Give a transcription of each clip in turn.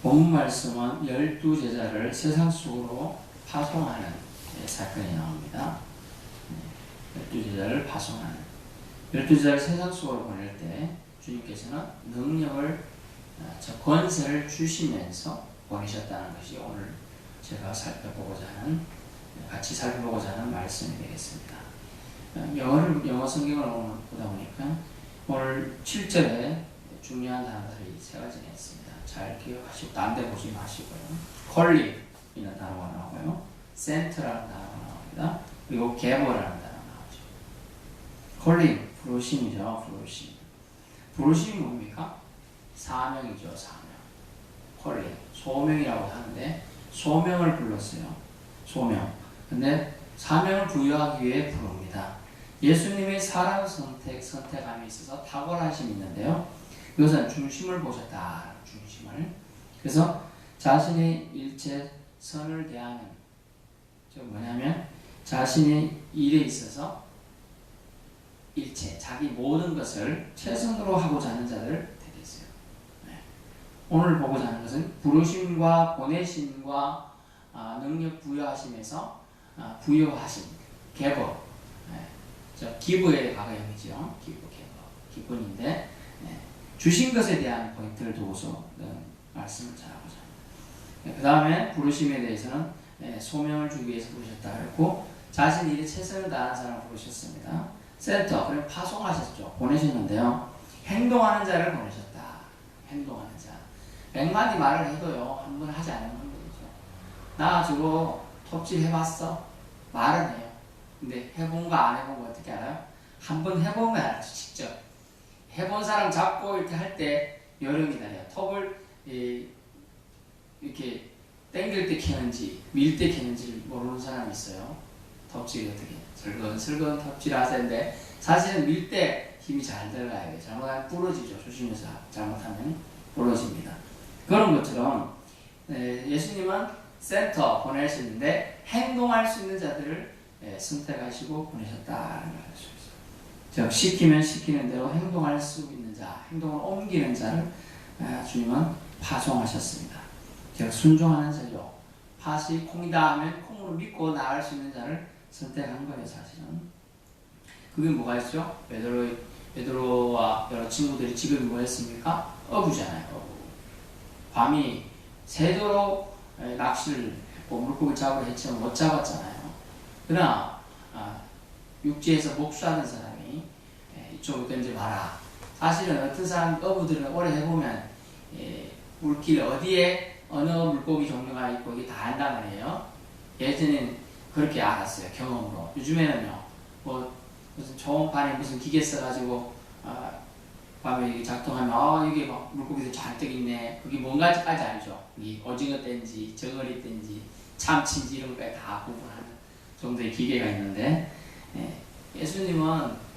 본문 말씀은 12제자를 세상 속으로 파송하는 사건이 나옵니다. 12제자를 파송하는 12제자를 세상 속으로 보낼 때 주님께서는 능력을, 권세를 주시면서 보내셨다는 것이 오늘 제가 같이 살펴보고자 하는 말씀이 되겠습니다. 영어 성경을 보다 보니까 오늘 7절에 중요한 단어들이 세 가지가 있습니다. 잘 기억하시고 딴 데 보지 마시고요. 콜링이라는 단어가 나오고요. 센터라는 단어가 나옵니다. 그리고 게버라는 단어가 나오죠. 콜링, 부르심이죠. 부르심이 뭡니까? 사명이죠. 사명. 콜링, 소명이라고 하는데 소명을 불렀어요. 소명. 근데 사명을 부여하기 위해 부릅니다. 예수님의 사람 선택함에 있어서 탁월하심이 있는데요. 이것은 중심을 보셨다. 중심을. 그래서 자신의 일체 선을 대하는, 뭐냐면 자신의 일에 있어서 일체, 자기 모든 것을 최선으로 하고자 하는 자들 되겠어요. 오늘 보고자 하는 것은 부르심과 보내심과 능력 부여하심에서 부여하심, 개버, 기부의 과거형이죠. 기분인데 주신 것에 대한 포인트를 두고서 말씀을 잘하고자 합니다. 그 다음에 부르심에 대해서는 소명을 주기 위해서 부르셨다 그랬고, 자신 일에 최선을 다하는 사람을 부르셨습니다. 센터, 그리고 파송하셨죠. 보내셨는데요. 행동하는 자를 보내셨다. 행동하는 자. 100마디 말을 해도요, 한 번 하지 않으면 힘들죠. 나 저거 톱질 해봤어? 말은 해요. 근데 해본 거 안 해본 거 어떻게 알아요? 한 번 해보면 알죠. 직접 해본 사람 잡고 이렇게 할 때 요령이 나요. 톱을 이렇게 당길 때 캐는지 밀 때 캐는지 모르는 사람이 있어요. 톱질이 어떻게 슬근 톱질 하세요인데 사실은 밀 때 힘이 잘 들어가야 돼요. 잘못하면 부러지죠. 조심해서 잘못하면 부러집니다. 그런 것처럼 예수님은 센터 보내시는데 행동할 수 있는 자들을 선택하시고 보내셨다는 걸 알 수 있어요. 즉 시키면 시키는 대로 행동할 수 있는 자, 행동을 옮기는 자를 주님은 파송하셨습니다. 즉 순종하는 자죠. 팥이 콩이다 하면 콩으로 믿고 나갈 수 있는 자를 선택한 거예요. 사실은 그게 뭐가 있죠? 베드로와 여러 친구들이 지금 뭐 했습니까? 어부잖아요. 어부. 밤이 새도록 낚시를 했고 물고기 잡으려 했지만 못 잡았잖아요. 그러나 육지에서 목수하는 사람이 이쪽으로 던져봐라. 사실은 어떤 사람, 어부들은 오래 해보면 물길 어디에 어느 물고기 종류가 있고 이게 다 안단 말이에요. 예전에는 그렇게 알았어요. 경험으로. 요즘에는요, 무슨 초음파에 무슨 기계 써가지고 밤에 이게 작동하면 이게 막 물고기들 잔뜩 있네. 그게 뭔가까지 알죠. 이 오징어 땐지 정어리 땐지 참치인지 이런 거까지 다 구분하는 정도의 기계가 있는데 예수님은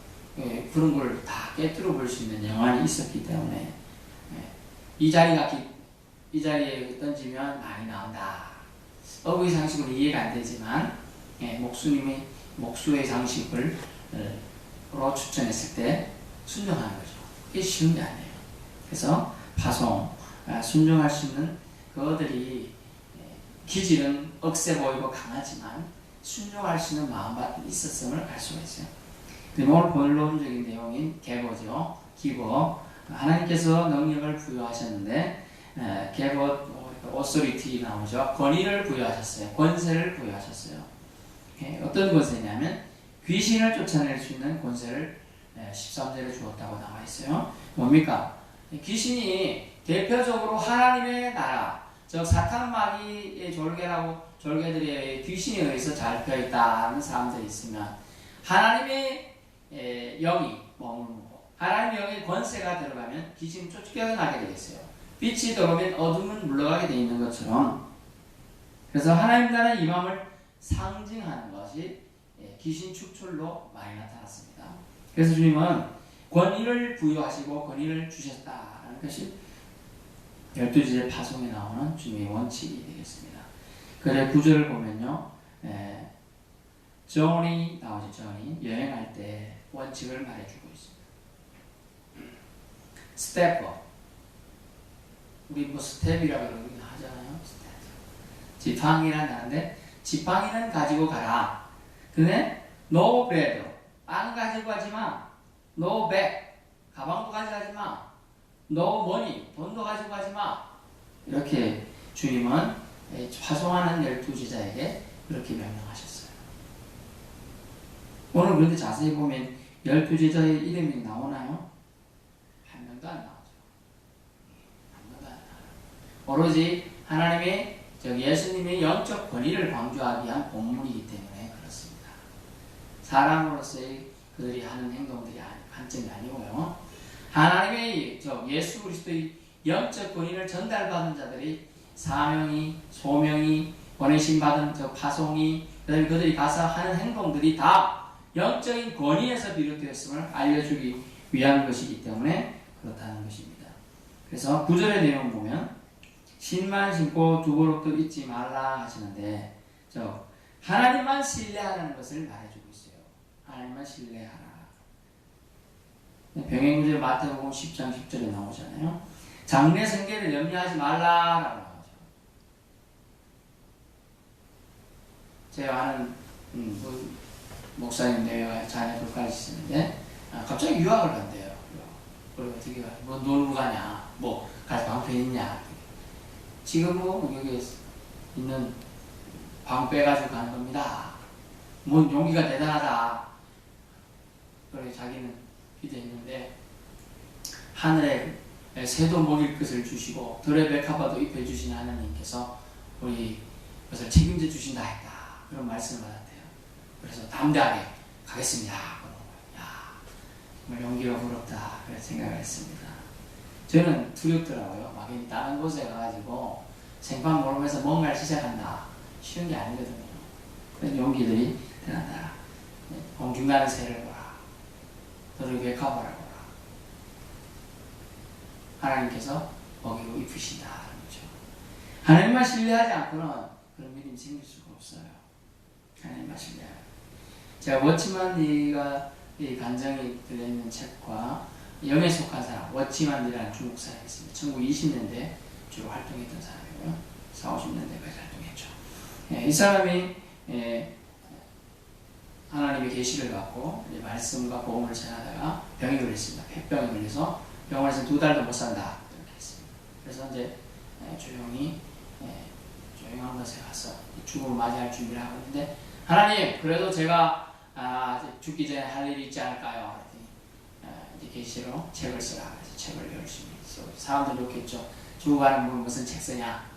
그런 걸 다 깨뜨려 볼 수 있는 영안이 있었기 때문에 이 자리에 던지면 많이 나온다. 어부의 상식으로 이해가 안 되지만 목수의 상식으로 추천했을 때 순종하는 거죠. 이게 쉬운 게 아니에요. 그래서 파송, 순종할 수 있는 그들이 기질은 억세 보이고 강하지만 순종할 수 있는 마음밭이 있었음을 알 수가 있어요. 그리고 오늘 본론적인 내용인 개보죠. 기보. 하나님께서 능력을 부여하셨는데 개보, 오소리티 나오죠. 권위를 부여하셨어요. 권세를 부여하셨어요. 어떤 권세냐면 귀신을 쫓아낼 수 있는 권세를 13절에 주었다고 나와 있어요. 뭡니까? 귀신이 대표적으로 하나님의 나라, 즉 사탄 마귀의 졸개들의 귀신에 의해서 잡혀 있다는 사람들이 있으면 하나님의 영이 머물고 하나님의 영의 권세가 들어가면 귀신이 쫓겨나게 되겠어요. 빛이 들어오면 어둠은 물러가게 되어 있는 것처럼, 그래서 하나님 나라의 임함을 상징하는 것이 귀신 축출로 많이 나타났습니다. 그래서 주님은 권위를 부여하시고 권위를 주셨다는 것이 12제자 파송에 나오는 주님의 원칙이 되겠습니다. 그래 9절을 보면요, 존이 나오죠. 존이 여행할 때 원칙을 말해주고 있습니다. 스텝업. 우리 뭐 스텝이라고 하잖아요. 스텝. 지팡이란 하는데 지팡이는 가지고 가라. 근데 no bread. 빵 가지고 가지 마. no bag. 가방도 가져가지 마. no money. 돈도 가지고 가지 마. 이렇게 주님은 파송하는 12제자에게 그렇게 명령하셨어요. 오늘 그런데 자세히 보면 12제자의 이름이 나오나요? 한 명도 안 나오죠. 한 명도 안 나와요. 오로지 하나님의 예수님의 영적 권위를 강조하기 위한 본문이기 때문에 그렇습니다. 사람으로서의 그들이 하는 행동들이 관점이 아니고요. 하나님의 예수 그리스도의 영적 권위를 전달받은 자들이 사명이, 소명이, 보내심 받은 파송이, 그다음에 그들이 가서 하는 행동들이 다 영적인 권위에서 비롯되었음을 알려주기 위한 것이기 때문에 그렇다는 것입니다. 그래서 9절의 내용 보면 신만 신고 두고록도 잊지 말라 하시는데 하나님만 신뢰하라는 것을 말해주고 있어요. 하나님만 신뢰하라. 병행구절 마태복음 10장 10절에 나오잖아요. 장래 생계를 염려하지 말라라고 하죠. 제가 아는 목사님 내외가 자녀 둘까지 있는데 갑자기 유학을 간대요. 그리고 어떻게 가? 뭐 놀러 가냐? 뭐 가서 방패 있냐? 지금 뭐 여기 있는 방 빼가지고 가는 겁니다. 뭐 용기가 대단하다. 그래 자기는 기대했는데 하늘에 새도 먹일 것을 주시고 들의 백합화도 입혀주신 하나님께서 우리 것을 책임져 주신다 했다. 그런 말씀을 받았대요. 그래서 담대하게 가겠습니다. 야, 정말 용기가 부럽다. 그런 생각을 했습니다. 저는 두렵더라고요. 막 다른 곳에 가가지고 생판 모르면서 뭔가를 시작한다. 쉬운 게 아니거든요. 그런 용기들이 대단하다. 공중나는 새를 보라. 들의 백합화를 보라. 하나님께서 먹이고 입히신다. 그렇죠. 하나님만 신뢰하지 않고는 그런 믿음이 생길 수가 없어요. 하나님만 신뢰하라. 제가 워치만리가 이 간정이 들려있는 책과 영에 속한 사람, 워치만리라는 중국 사람이 있습니다. 1920년대 주로 활동했던 사람이고요. 40, 50년대까지 활동했죠. 이 사람이 하나님의 계시를 받고 말씀과 복음을 전하다가 병이 걸렸습니다. 폐병이 걸려서 병원에서 2달도 못 산다. 이렇게 했습니다. 그래서 이제 조용히 조용한 곳에 가서 죽음을 맞이할 준비를 하고 있는데 하나님 그래도 제가 죽기 전에 할 일이 있지 않을까요? 이제 계시로 책을 쓰라. 그래서 책을 열심히 쓰고 사람들 좋겠죠. 죽어가는 분 무슨 책 쓰냐?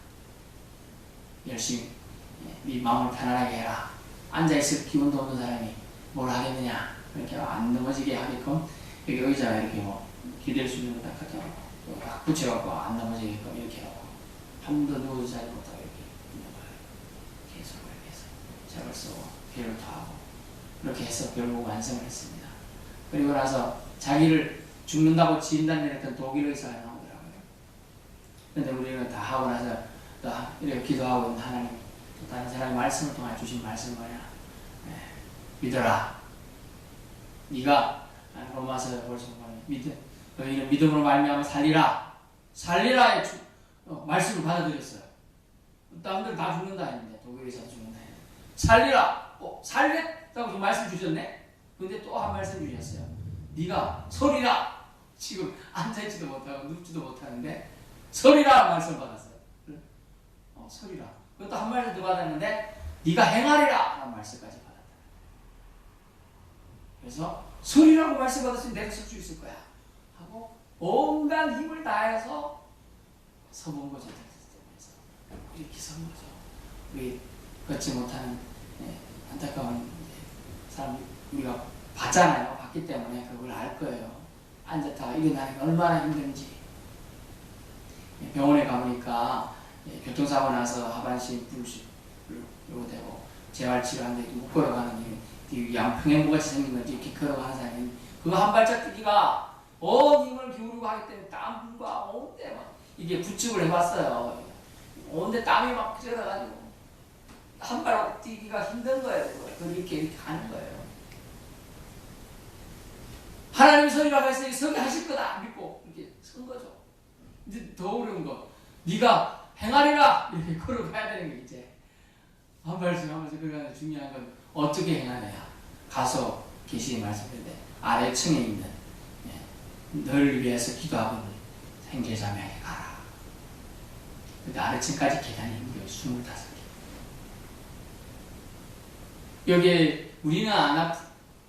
열심히 네 마음을 편안하게 해라. 앉아있을 기운도 없는 사람이 뭘 하겠느냐? 이렇게 안 넘어지게 하게끔 여기 의자가 이렇게 뭐 기댈 수 있는 거 딱 갖다 놓고 딱 붙여갖고 안 넘어지게끔 이렇게 하고 한 번도 누워서 자지 못하고 이렇게 있는 거예요. 계속 이렇게 해서 책을 쓰고 필요를 다하고 그렇게 해서 결국 완성을 했습니다. 그리고 나서 자기를 죽는다고 진단내렸던 독일 의사가 나오더라고요. 그런데 우리는 다 하고 나서 또 이렇게 기도하고 있는 하나님 또 다른 사람의 말씀을 통해 주신 말씀은 뭐냐? 믿어라. 네가 로마서 벌써 너희는 믿음으로 말미암아 살리라. 살리라의 말씀을 받아들였어요. 딴들 다 죽는다 했는데 독일 의사도 죽는다 했는데 살리라. 살리겠다고 좀 말씀 주셨네. 근데 또 한 말씀 주셨어요. 네가 서리라. 지금 앉아있지도 못하고 눕지도 못하는데 서리라 말씀 받았어요. 서리라. 그것도 한 말씀 더 받았는데 네가 행하리라 라는 말씀까지 받았다. 그래서 서리라고 말씀 받았으니 내가 설 수 있을 거야 하고 온갖 힘을 다해서 서본 거죠. 이렇게 선 거죠. 우리 걷지 못하는 안타까운 사람 우리가 봤잖아요. 봤기 때문에 그걸 알 거예요. 앉았다가 일어나는 게 얼마나 힘든지. 병원에 가보니까 교통사고 나서 하반신 불로 되고 재활치료하는데 못 걸어가는 양평행부같이 생긴 건지 이렇게 걸어가는 사람이 그거 한 발짝 뛰기가 온 힘을 기울이고 하기 때문에 땀과 온데 막 이게 구축을 해봤어요. 온데 땀이 막 찌러가지고 한 발 뛰기가 힘든 거예요. 이렇게 하는 거예요. 하나님 서리라고 했으니 서리 하실 거다 믿고 이렇게 선 거죠. 이제 더 어려운 거, 네가 행하리라 이렇게 걸어가야 되는 게 이제 한 발씩 한 발씩. 그러니까 중요한 건 어떻게 행하느냐. 가서 계시의 말씀인데 아래층에 있는 너를 위해서 기도하고 있는 형제자매에게 가라. 근데 아래층까지 계단이 무려 25개. 여기 우리는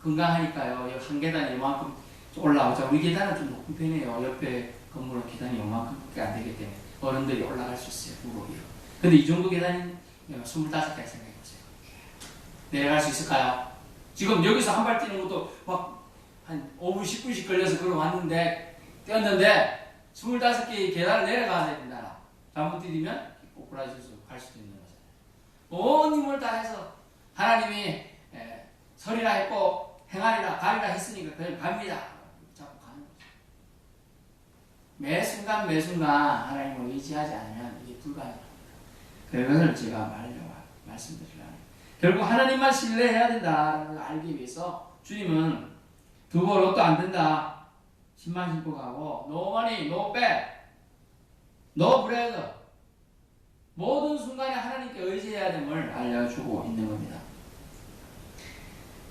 건강하니까요. 여기 한 계단이 이만큼 올라오죠. 우리 계단은 좀 높은 편이에요. 옆에 건물은 계단이 이만큼밖에 안 되기 때문에 어른들이 올라갈 수 있어요. 무거워요. 근데 이 정도 계단은 25개 생각해보세요. 내려갈 수 있을까요? 지금 여기서 한 발 뛰는 것도 막 한 5분, 10분씩 걸려서 걸어왔는데, 뛰었는데, 25개의 계단을 내려가야 된다. 잘못 뛰면 꼬꾸라져서 갈 수도 있는 거잖아요. 온 힘을 다해서 하나님이 서리라 했고, 행하리라, 가리라 했으니까 그냥 갑니다. 자꾸 가는 거죠. 매 순간 하나님을 의지하지 않으면 이게 불가능합니다. 그것을 제가 말씀드리려고. 결국 하나님만 신뢰해야 된다는 걸 알기 위해서 주님은 두고 로또 안 된다. 10만 신고 가고 no money, no bed, no bread. 모든 순간에 하나님께 의지해야 됨을 알려주고 있는 겁니다.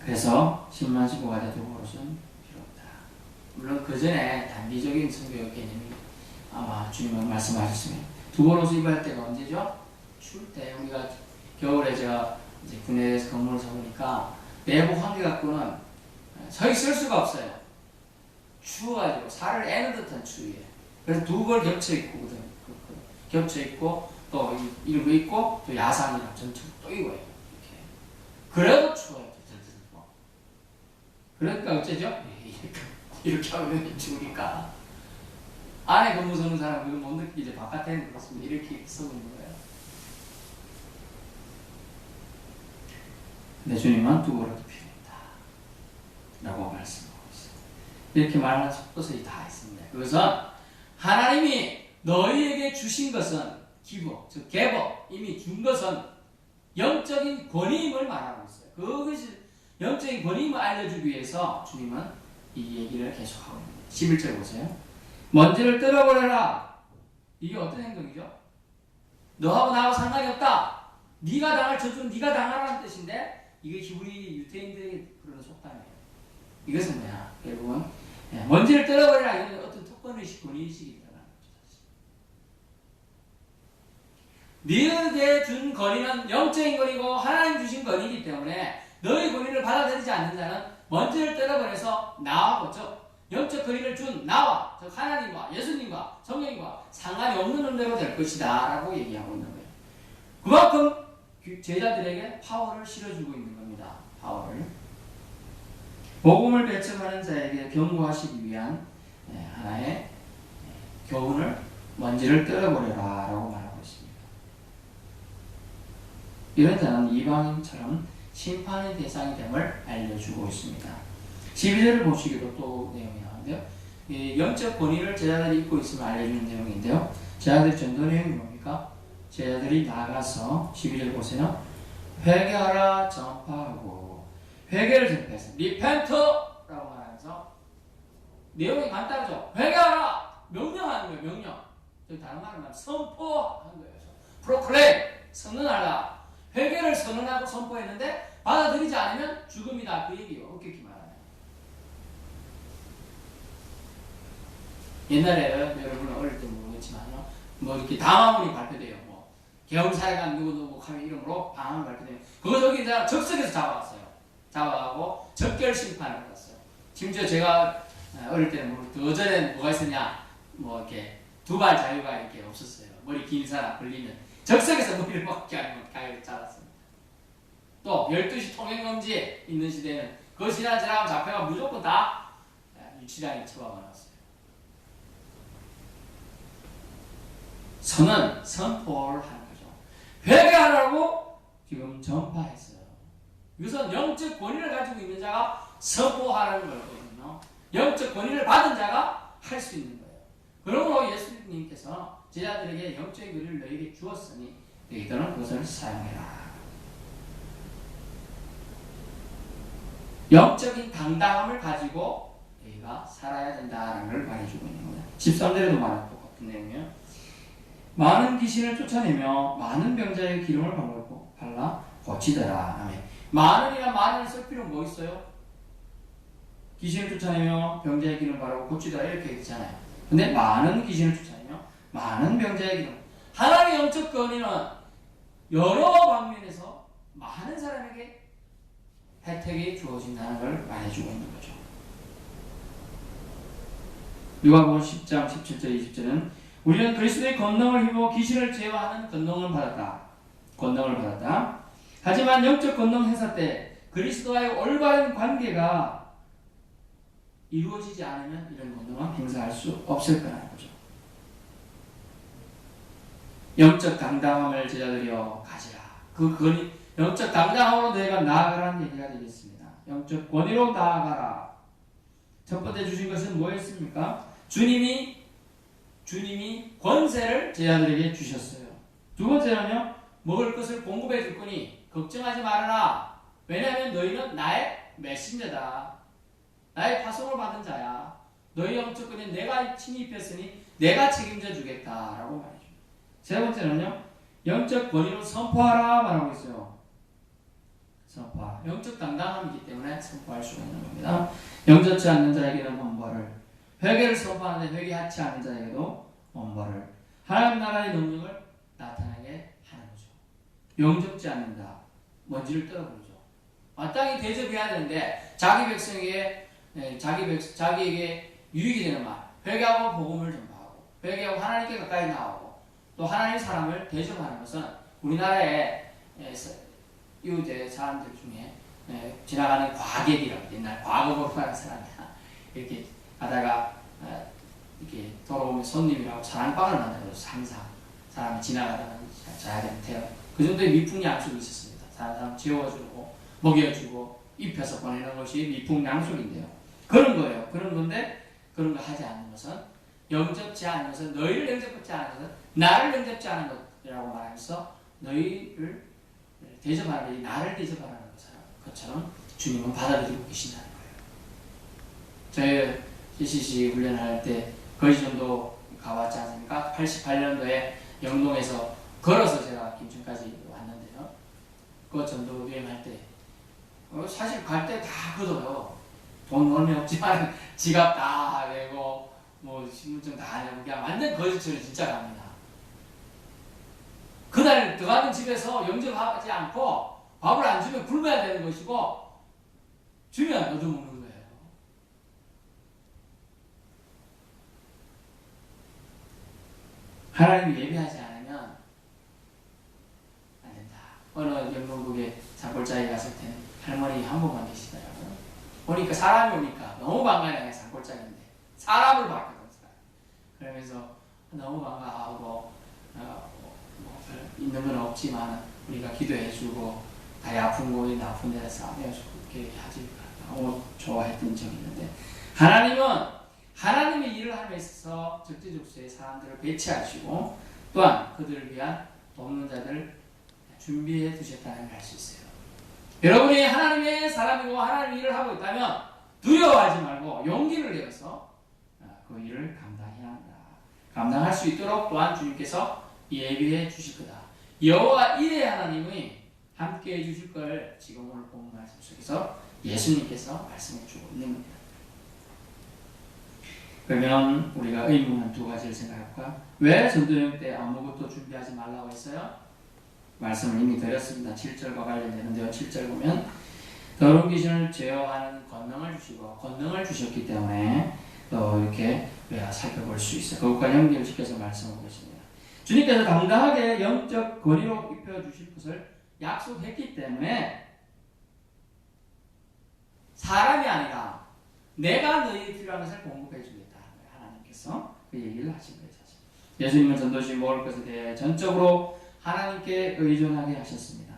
그래서 10만 신고 가자 두고로서는 필요 없다. 물론 그 전에 단기적인 성교육 개념이 아마 주님은 말씀하셨습니다. 두고로서 입할 때가 언제죠? 추울 때. 우리가 겨울에 제가 이제 군대에서 근무를 서보니까 내부 환기 갖고는 서 있을 수가 없어요. 추워가지고 살을 애는 듯한 추위에. 그래서 두 벌 겹쳐 있고, 겹쳐 있고 또 이런 거 있고 또 야상이랑 전투 또 입어요. 이렇게. 그래도 추워요. 그러니까 어쩌죠? 이렇게 하면 추우니까. 안에 근무 서는 사람은 그걸 못 느끼죠. 바깥에는 그렇습니다. 이렇게 서고 있는 거예요. 근데 주님은 두 벌이 필요했다 라고 말씀하고 있어요. 이렇게 말하는 속도서이 다 있습니다. 그것은 하나님이 너희에게 주신 것은 기부, 즉 계보, 이미 준 것은 영적인 권위임을 말하고 있어요. 그것이 영적인 권위임을 알려주기 위해서 주님은 이 얘기를 계속하고 있습니다. 11절 보세요. 먼지를 떨어버려라. 이게 어떤 행동이죠? 너하고 나하고 상관이 없다. 네가 당할 저주는 네가 당하라는 뜻인데 이게 히브리 유대인들에게 그러는 속담이에요. 이것은 뭐야? 결국은 먼지를 떨어버리라. 이건 어떤 특권의식, 권위의식이 있다는 거죠. 너에게 준 권위는 영적인 권위고 하나님 주신 권위이기 때문에 너의 권위를 받아들이지 않는 자는 먼지를 떨어버려서 나하고 즉 영적 권위를 준 나와 즉 하나님과 예수님과 성령님과 상관이 없는 은혜로 될 것이다 라고 얘기하고 있는 거예요. 그만큼 제자들에게 파워를 실어주고 있는 겁니다. 파워를. 복음을 배척하는 자에게 경고하시기 위한 하나의 교훈을 먼지를 떨어버려라 라고 말하고 있습니다. 이런 자는 이방인처럼 심판의 대상이 됨을 알려주고 있습니다. 12절을 보시기로 또 내용이 나오는데요. 영적 권위를 제자들이 입고 있음을 알려주는 내용인데요. 제자들이 전도 내용이 뭡니까? 제자들이 나가서 12절 보세요. 회개하라 전파하고 회개를 전파해서 리펜트라고 말하면서 내용이 간단하죠. 회개하라 명령하는 거예요. 명령. 다른 말로 말하면 선포하는 거예요. 프로클레임 선언하라. 회개를 선언하고 선포했는데 받아들이지 않으면 죽음이다. 그 얘기예요. 어떻게 말하면. 옛날에 여러분 어릴 때 모르겠지만요. 뭐 이렇게 담화문이 발표돼요. 뭐 개울사회관 누구 하면 이름으로 방언 발표돼요. 그거 저기 적석에서 잡아왔어요. 잡아가고 적결 심판을 받았어요. 심지어 제가 어릴 때는 그 전에 뭐가 있었냐, 뭐 이렇게 두발 자유가 이렇게 없었어요. 머리 긴 사람 걸리면 적석에서 머리를 막게 하면 가위를 잘랐습니다. 또 12시 통행금지 있는 시대는 거시나 지나가면 잡혀가 무조건 다 유치장에 처박아 놨어요. 선언, 선포를 하는 거죠. 회개하라고 지금 전파했어요. 이것은 영적 권위를 가지고 있는 자가 선포하라는 거거든요. 영적 권위를 받은 자가 할 수 있는 거예요. 그러므로 예수님께서 제자들에게 영적인 권위를 너에게 주었으니 너희들은 그것을 사용해라. 영적인 당당함을 가지고 너희가 살아야 된다는 걸 말해주고 있는 거예요. 13절에도 말하고 똑같은 내용이에요. 많은 귀신을 쫓아내며 많은 병자의 기름을 발라 고치더라. 아멘. 많은이나 많은을 쓸 필요는 뭐 있어요? 귀신을 쫓아내며 병자의 기름을 바르고 고치더라 이렇게 있잖아요. 근데 많은 귀신을 쫓아내며 많은 병자의 기름. 하나님의 영적 권위는 여러 방면에서 많은 사람에게 혜택이 주어진다는 걸 말해주고 있는 거죠. 누가복음 10장 17절 20절은 우리는 그리스도의 권능을 힘입어 귀신을 제어하는 권능을 받았다. 하지만 영적 권능 행사 때 그리스도와의 올바른 관계가 이루어지지 않으면 이런 권능은 행사할 수 없을 거라는 거죠. 영적 당당함을 제자들이여 가지라. 영적 당당함으로 너희가 나아가라는 얘기가 되겠습니다. 영적 권위로 나아가라. 첫 번째 주신 것은 뭐였습니까? 주님이 권세를 제자들에게 주셨어요. 두 번째는요, 먹을 것을 공급해 줄 거니 걱정하지 말아라. 왜냐하면 너희는 나의 메신저다. 나의 파송을 받은 자야. 너희 영적 권위는 내가 침입했으니 내가 책임져 주겠다라고 말해줍니다. 세 번째는요, 영적 권위로 선포하라 말하고 있어요. 선포하라. 영적 당당함이기 때문에 선포할 수가 있는 겁니다. 영접지 않는 자에게는 엄벌을, 회개를 선포하는데 회개하지 않는 자에게도 엄벌을, 하나님 나라의 능력을 나타나게 하는 거죠. 영접지 않는다. 먼지를 떨어버리죠. 마땅히 대접해야 되는데 자기 백성에게 자기에게 유익이 되는 말, 회개하고 복음을 전파하고 회개하고 하나님께 가까이 나오고 또 하나님의 사람을 대접하는 것은 우리나라의 이웃의 사람들 중에 지나가는 과객이라고, 옛날 과거로 가는 사람이야. 이렇게 가다가 이렇게 돌아오면 손님이라고 사랑방을 만들어서 항상 사람이 지나가다가 자야 되는 대요. 그 정도의 미풍양속이 있었습니다. 사람 재워주고 먹여주고 입혀서 보내는 것이 미풍양속인데요. 그런 거예요. 그런 건데 그런 거 하지 않는 것은, 영접지 않은 것은, 너희를 영접지 않은 것은 나를 영접지 않은 것이라고 말하면서 너희를 대접하는 것이 나를 대접하는 것처럼 주님은 받아들이고 계신다는 거예요. 저희 CCC 훈련할 때 거의정도 가봤지 않습니까? 88년도에 영동에서 걸어서 제가 김천까지 왔는데요. 그 전도 여행할 때 사실 갈 때 다 걷어요. 돈 얼마 없지만 지갑 다 내고 뭐 신분증 다 내고 그냥 완전 거지처럼 진짜 갑니다. 그날 들어가는 집에서 영접하지 않고 밥을 안 주면 굶어야 되는 것이고 주면 얻어먹는 거예요. 하나님이 예배하지 않으면 안 된다. 어느 영동국에 산골짜기 갔을 때는 할머니 한 분만 계시더라고요. 보니까 사람이 오니까 너무 반가워요. 산골짜기인데 사람을 봤거든요. 그러면서 너무 반가워하고 있는 건 없지만 우리가 기도해주고 다리 아픈 곳이 아픈 데서 싸매주고 이렇게 하지 너무 좋아했던 적이 있는데, 하나님은 하나님의 일을 함에 있어서 적재적소에 사람들을 배치하시고 또한 그들을 위한 돕는 자들을 준비해 두셨다는 걸 알 수 있어요. 여러분이 하나님의 사람이고 하나님의 일을 하고 있다면 두려워하지 말고 용기를 내어서 그 일을 감당해야 한다. 감당할 수 있도록 또한 주님께서 예비해 주실 거다. 여호와 일의 하나님이 함께 해주실 걸 지금 오늘 본 말씀 속에서 예수님께서 말씀해 주고 있는 겁니다. 그러면 우리가 의문은 두 가지를 생각할까? 왜 전도여행 때 아무것도 준비하지 말라고 했어요? 말씀을 이미 드렸습니다. 7절과 관련되는데요. 7절 보면 더러운 귀신을 제어하는 권능을 주시고 권능을 주셨기 때문에 또 이렇게 살펴볼 수 있어요. 그것과 연결시켜서 말씀하고 계십니다. 주님께서 당당하게 영적 권위로 입혀주실 것을 약속했기 때문에 사람이 아니라 내가 너희에 필요한 것을 공급해 주겠다. 하나님께서 그 얘기를 하신 거예요. 사실. 예수님은 전도시 먹을 것에 대해 전적으로 하나님께 의존하게 하셨습니다.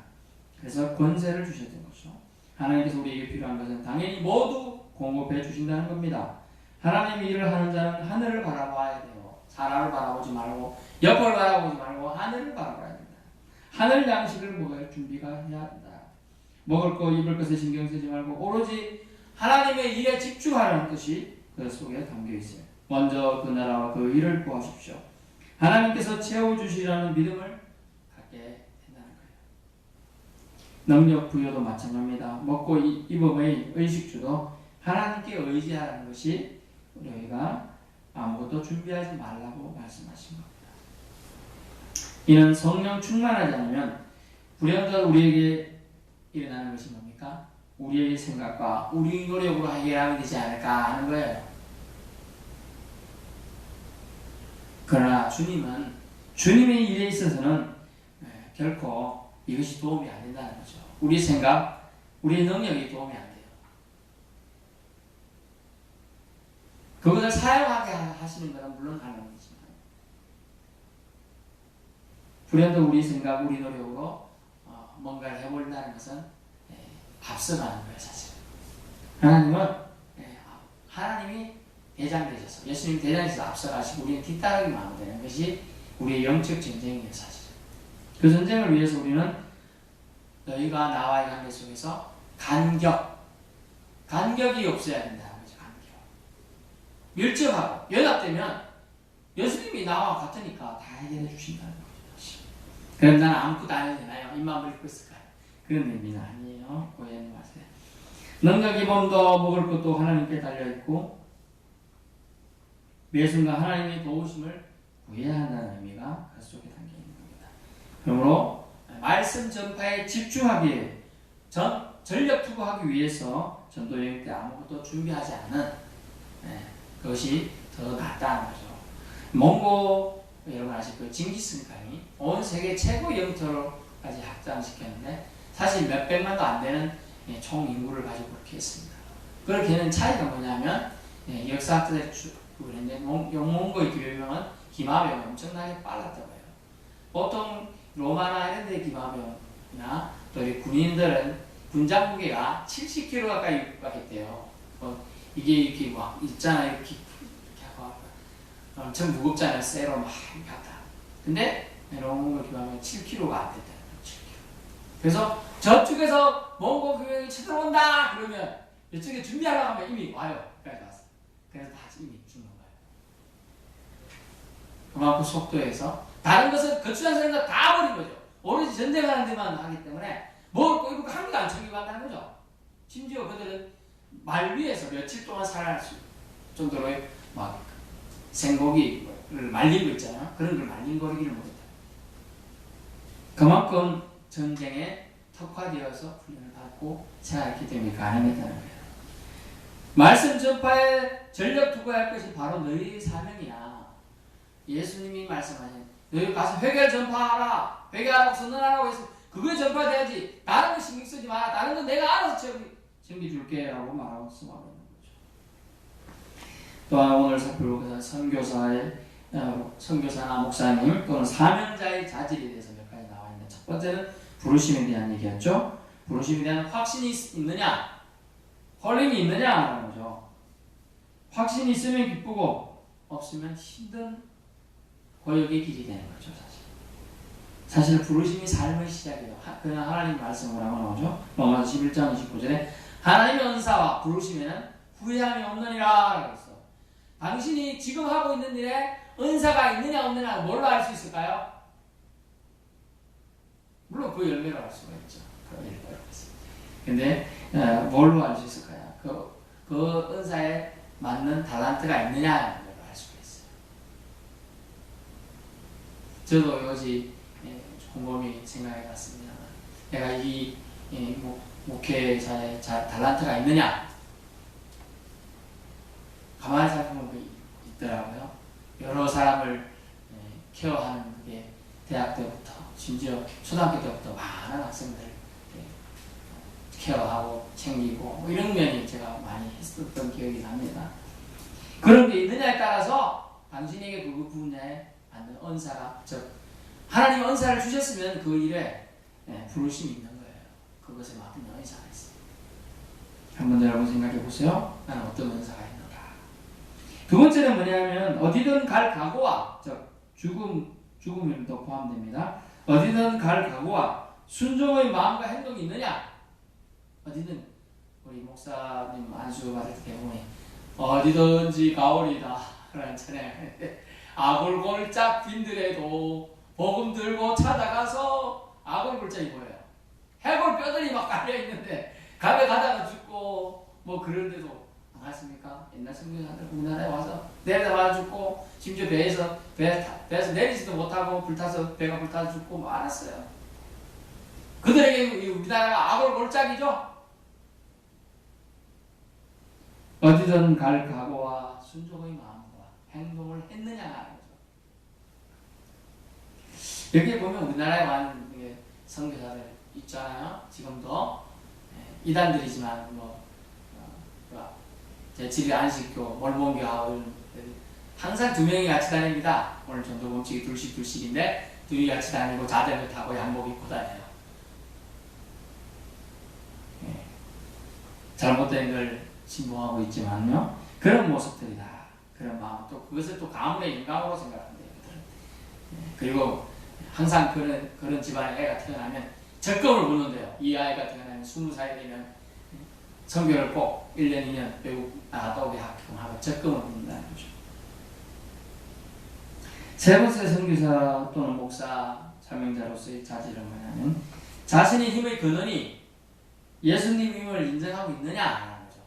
그래서 권세를 주셨던 것이죠. 하나님께서 우리에게 필요한 것은 당연히 모두 공급해 주신다는 겁니다. 하나님 일을 하는 자는 하늘을 바라봐야 돼요. 사람을 바라보지 말고 옆을 바라보지 말고 하늘을 바라봐야 된다. 하늘 양식을 먹을 준비가 해야 한다. 먹을 거 입을 것에 신경 쓰지 말고 오로지 하나님의 일에 집중하라는 뜻이 그 속에 담겨 있어요. 먼저 그 나라와 그 일을 구하십시오. 하나님께서 채워주시라는 믿음을 갖게 된다는 거예요. 능력 부여도 마찬가지입니다. 먹고 입음의 의식주도 하나님께 의지하라는 것이 우리가 아무것도 준비하지 말라고 말씀하신 겁니다. 이는 성령 충만하지 않으면 불현듯 우리에게 일어나는 것이 뭡니까? 우리의 생각과 우리 노력으로 해결하면 되지 않을까 하는 거예요. 그러나 주님은 주님의 일에 있어서는 결코 이것이 도움이 안 된다는 거죠. 우리 생각, 우리 능력이 도움이 안 돼요. 그것을 사용하게 하시는 것은 물론 가능하지만 불현듯 우리 생각, 우리 노력으로 뭔가를 해보려는 것은 앞서가는 거예요, 사실. 하나님이 대장 되셔서, 예수님 대장에서 앞서가시고 우리는 뒤따르기만 하면 되는 것이 우리의 영적 전쟁이에요, 사실. 그 전쟁을 위해서 우리는 너희가 나와의 관계 속에서 간격이 없어야 된다는 거죠, 간격. 밀접하고 연합되면 예수님이 나와 같으니까 다 해결해 주신다는 거죠. 그럼 나는 아무것도 안 해도 되나요? 입만 벌리고 있을까요? 그런 의미는 아니에요. 오해하지 마세요. 능력이 몸도 먹을 것도 하나님께 달려있고 매 순간 하나님의 도우심을 구해야 한다는 의미가 그 속에 담겨있는 겁니다. 그러므로 말씀 전파에 집중하기, 전력 투구하기 위해서 전도여행 때 아무것도 준비하지 않은 그것이 더 낫다는 거죠. 몽고 여러분 아실 거예요. 징기스칸이 온 세계 최고 영토로까지 확장시켰는데 사실 몇백만도 안 되는 총 인구를 가지고 그렇게 했습니다. 그렇게 하는 차이가 뭐냐면 역사학자들이 그랬는데 몽고의 기병은 기마병이 엄청나게 빨랐다고 해요. 보통 로마나 이런 데 기마병이나 또 군인들은 군장 무게가 70kg 가까이 육박했대요. 이게 이렇게 막 있잖아요. 이렇게 하고 엄청 무겁잖아요. 쇠로 막 이렇게 하다. 근데 몽고 기마병은 7kg가 안 됐다는 거예요. 7kg. 그래서 저쪽에서 몽고 기병이 쳐들어온다 그러면 이쪽에 준비하려고 하면 이미 와요. 여기까지 왔어. 그래서 다 이미 죽는 거예요. 그만큼 속도에서 다른 것은 거추장 생각 다 버린 거죠. 오로지 전쟁하는 데만 하기 때문에 먹을 거 입을 거 한 개도 안 챙기고 한다는 거죠. 심지어 그들은 말 위에서 며칠 동안 살아날 수 정도로의 막 생고기를 말리고 있잖아요. 그런 걸 말린거리기를 못했다. 그만큼 전쟁에 특화되어서 훈련을 받고 생활했기 때문에 가능했다는 거예요. 말씀 전파에 전력 투구할 것이 바로 너희의 사명이야. 예수님이 말씀하신 너희 가서 회개를 전파하라. 회개하라고 선언하라고 해서 그거에 전파돼야지. 다른 거 신경 쓰지 마라. 다른 건 내가 알아서 챙겨줄게 라고 말하고 있는 거죠. 또한 오늘 살펴볼 것은 선교사나 목사님 또는 사명자의 자질에 대해서 몇 가지 나와 있는데 첫 번째는 부르심에 대한 얘기였죠. 부르심에 대한 확신이 있느냐 헐림이 있느냐라는 거죠. 확신이 있으면 기쁘고 없으면 힘든 고역의 길이 되는 거죠. 사실 부르심이 삶의 시작이에요. 그냥 하나님 말씀을 하고 나오죠. 로마서 11장 29절에 하나님의 은사와 부르심에는 후회함이 없느니라 그랬어. 당신이 지금 하고 있는 일에 은사가 있느냐 없느냐 뭘로 알 수 있을까요? 물론 그 열매로 알 수가 있죠. 그 열매로 알 수 있어요. 근데 뭘로 알 수 있을까요? 그 은사에 맞는 달란트가 있느냐는 걸로 알 수가 있어요. 저도 이것이 곰곰이 생각해 봤습니다. 내가 이 목회자의 달란트가 있느냐? 가만히 살펴보면 있더라고요. 여러 사람을 케어하는 게 대학 때부터 심지어 초등학교 때부터 많은 학생들 케어하고 챙기고 이런 면이 제가 많이 했었던 기억이 납니다. 그런 게 있느냐에 따라서 당신에게 그 분야에 맞는 은사가 즉 하나님 은사를 주셨으면 그 일에 부르심이 있는 거예요. 그것에 맞는 은사가 있어요. 한번 여러분 생각해 보세요. 나는 어떤 은사가 있는가. 두 번째는 뭐냐면 어디든 갈 각오와 즉 죽음도 포함됩니다. 어디든 갈 각오와 순종의 마음과 행동이 있느냐. 어디든 우리 목사님 안수 받을 때 보면 어디든지 가오리다 라는 찬양을 아골골짝 빈들에도 복음 들고 찾아가서 아골골짝이 뭐예요? 해골 뼈들이 막 깔려있는데 가게 가다가 죽고 뭐 그런데도 안 갔습니까? 옛날 선교사들 우리나라에 와서 내려다가 죽고 심지어 배에서 내리지도 못하고 불타서 배가 불타서 죽고 많았어요. 그들에게 우리나라가 아골골짝이죠. 어디든 갈 각오와 순종의 마음과 행동을 했느냐가 하는 거죠. 여기에 보면 우리나라에 많은 선교사들 있잖아요. 지금도 이단들이지만 제칠일 안식교, 몰몬교하고 항상 두 명이 같이 다닙니다. 오늘 전도 범칙이 둘씩인데 둘이 같이 다니고 자전거 타고 양복 입고 다녀요. 잘못된 걸 신봉하고 있지만요. 그런 모습들이다. 그런 마음, 또 그것을 또 가문의 영광으로 생각한대요. 그리고 항상 그런 집안에 애가 태어나면 적금을 붓는데요. 이 아이가 태어나면 20살이 되면 선교를 꼭 1년, 2년 외국 나갔다 오게 하고 적금을 붓는다는 거죠. 세 번째 선교사 또는 목사, 사명자로서의 자질은 뭐냐면 자신의 힘의 근원이 예수님 힘을 인정하고 있느냐 하는 거죠.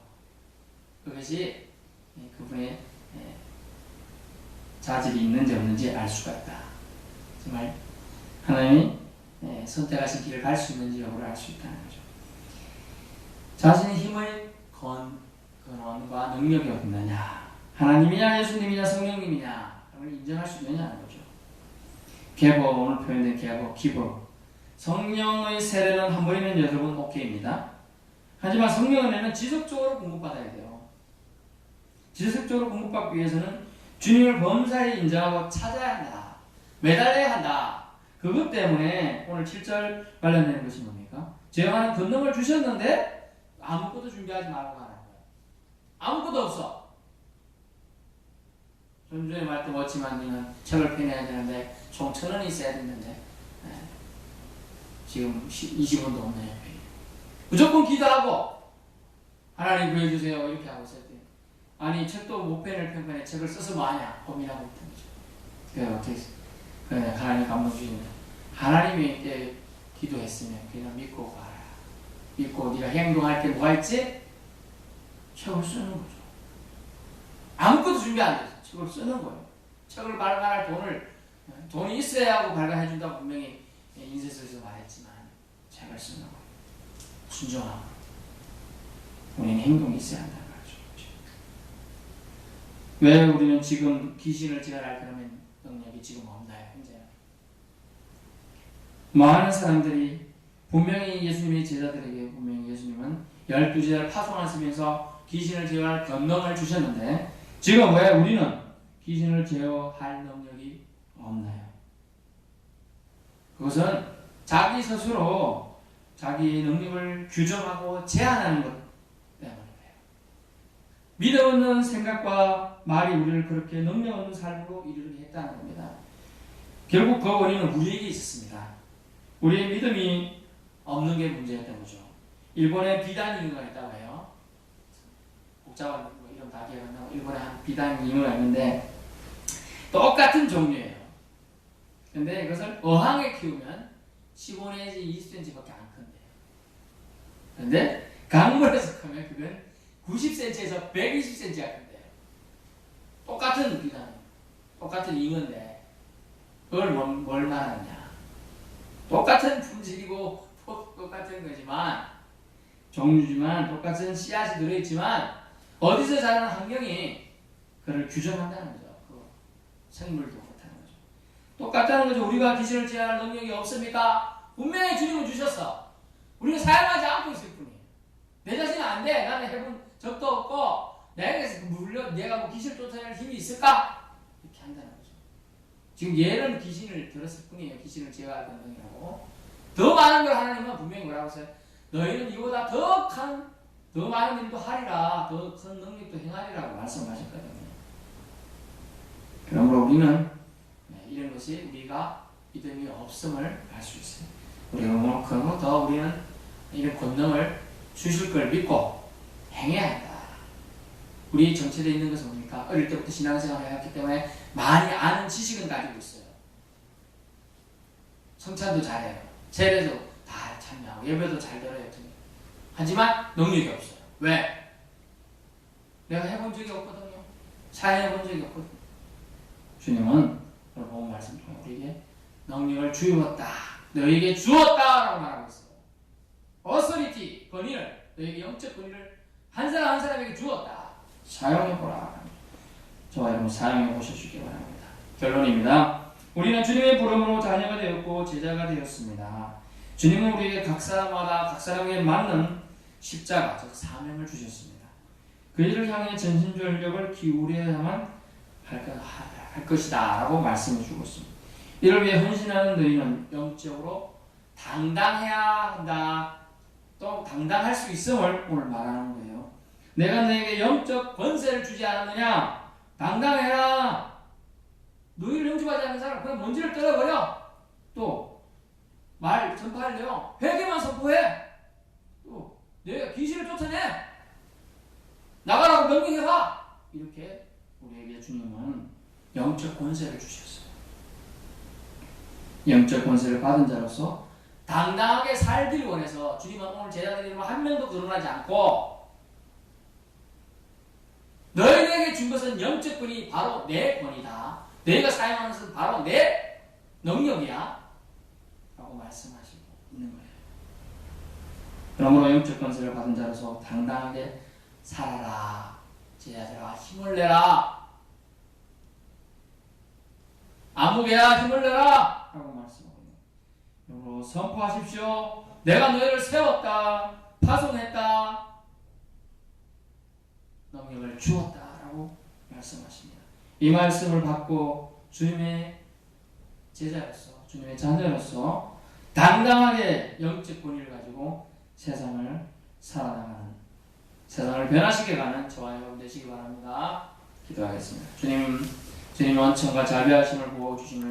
그것이 그분의 자질이 있는지 없는지 알 수가 있다. 정말 하나님이 선택하신 길을 갈 수 있는지 여부를 알 수 있다는 거죠. 자신의 힘의 근원과 능력이 없느냐, 하나님이냐 예수님이냐 성령님이냐 를 인정할 수 있느냐는 거죠. 계보, 오늘 표현된 계보, 기보, 성령의 세례는 한 번이면 8번 오케이입니다. 하지만 성령 은혜는 지속적으로 공급받아야 돼요. 지속적으로 공급받기 위해서는 주님을 범사에 인정하고 찾아야 한다. 매달려야 한다. 그것 때문에 오늘 7절 관련되는 것이 뭡니까? 제어하는 권능을 주셨는데 아무것도 준비하지 말고 가는 거예요. 아무것도 없어. 좀 전에 말했던 워치만님은 책을 펴내야 되는데 총 1,000원이 있어야 되는데 지금 20원도 없네요. 무조건 기도하고 하나님 구해주세요 이렇게 하고 있어야 돼요. 아니 책도 못 펴낼 편에 책을 써서 뭐하냐 고민하고 있던 거죠. 그래서 어떻게 그냥 하나님 감동 주시면 하나님이 기도했으면 그냥 믿고 가라. 믿고 네가 행동할 게 뭐가 있지? 책을 쓰는 거죠. 아무것도 준비 안 돼서 책을 쓰는 거예요. 책을 발간할 돈이 있어야 하고 발간해 준다고 분명히 인쇄소에서 말했지만 책을 쓰는 거예요. 순종하고 본인 행동이 있어야 한다는 거죠. 왜 우리는 지금 귀신을 제어할 그러면 능력이 지금 없나요? 현재 많은 사람들이 분명히 예수님의 제자들에게 분명히 예수님은 12제자를 파송하시면서 귀신을 제어할 권능을 주셨는데 지금 왜 우리는 귀신을 제어할 능력이 없나요? 그것은 자기 스스로 자기 능력을 규정하고 제한하는 것 때문이에요. 믿음 없는 생각과 말이 우리를 그렇게 능력 없는 삶으로 이르게 했다는 겁니다. 결국 그 원인은 우리에게 있었습니다. 우리의 믿음이 없는 게 문제였던 거죠. 일본에 비단 잉어가 있다고 해요. 복잡한 이름 다 기억 안 나고 일본에 한 비단 잉어가 있는데 똑같은 종류예요. 근데 이것을 어항에 키우면 15 내지 20cm밖에 안 큰대요. 근데 강물에서 크면 그건 90cm에서 120cm가 큰대요. 똑같은 비단, 똑같은 잉어인데 그걸 뭘 말하느냐. 똑같은 품질이고 똑같은 거지만 종류지만 똑같은 씨앗이 들어있지만 어디서 자라는 환경이 그를 규정한다는 거죠. 그 생물도 그렇다는 거죠. 똑같다는 거죠. 우리가 귀신을 제어할 능력이 없습니까? 분명히 주님은 주셨어. 우리가 사용하지 않고 있을 뿐이에요. 내 자신은 안 돼. 나는 해본 적도 없고 내가 뭐 귀신을 쫓아낼 힘이 있을까? 이렇게 한다는 거죠. 지금 얘는 귀신을 들었을 뿐이에요. 귀신을 제어할 권능이라고. 더 많은 걸 하나님은 분명히 뭐라고 했어요? 너희는 이보다 더 많은 일도 하리라. 더 큰 능력도 행하리라고 말씀하셨거든요. 그러므로 우리는 이런 것이 우리가 믿음이 없음을 알 수 있어요. 우리가 그러므로 더 우리는 이런 권능을 주실 걸 믿고 행해야 한다. 우리 정체되어 있는 것은 뭡니까? 어릴 때부터 신앙생활을 해왔기 때문에 많이 아는 지식은 가지고 있어요. 성찬도 잘해요. 세례도 다 참여하고 예배도 잘 들어요. 하지만 능력이 없어요. 왜? 내가 해본 적이 없거든요. 사용해본 적이 없거든요. 주님은 오늘 본 말씀 중에 우리에게 능력을 주었다. 너에게 주었다 라고 말하고 있어요. 어서리티, 권위를, 너에게 영적 권위를 한 사람 한 사람에게 주었다. 사용해보라. 저와 여러분 사용해 보셔주시기 바랍니다. 결론입니다. 우리는 주님의 부름으로 자녀가 되었고 제자가 되었습니다. 주님은 우리에게 각 사람마다 각 사람에게 맞는 십자가, 즉 사명을 주셨습니다. 그 일을 향해 전심전력을 기울여야만 할 것이다 라고 말씀해 주고 있습니다. 이를 위해 헌신하는 너희는 영적으로 당당해야 한다. 또 당당할 수 있음을 오늘 말하는 거예요. 내가 너에게 영적 권세를 주지 않았느냐? 당당해라. 너희를 영접하지 않는 사람 그냥 먼지를 떨어버려. 또 말 전파하려면 회개만 선포해. 또 내가 귀신을 쫓아내. 나가라고 명령해봐. 이렇게 우리에게 주님은 영적 권세를 주셨어요. 영적 권세를 받은 자로서 당당하게 살기를 원해서 주님은 오늘 제자들 이름으로 한 명도 거론하지 않고 너희에게 준 것은 영적 권이 바로 내 권이다. 너희가 사용하는 것은 바로 내 능력이야. 라고 말씀하시고 있는 거예요. 그러므로 영적 권세를 받은 자로서 당당하게 살아라. 제자들아 힘을 내라. 아무개야 힘을 내라. 라고 말씀하고 있는 거예요. 그러므로 선포하십시오. 내가 너희를 세웠다. 파송했다. 능력을 주었다. 라고 말씀하십니다. 이 말씀을 받고 주님의 제자로서 주님의 자녀로서 당당하게 영적 권위를 가지고 세상을 살아나가는 세상을 변화시켜 가는 저와 여러분 되시기 바랍니다. 기도하겠습니다. 주님 원천과 자비하심을 부어주심을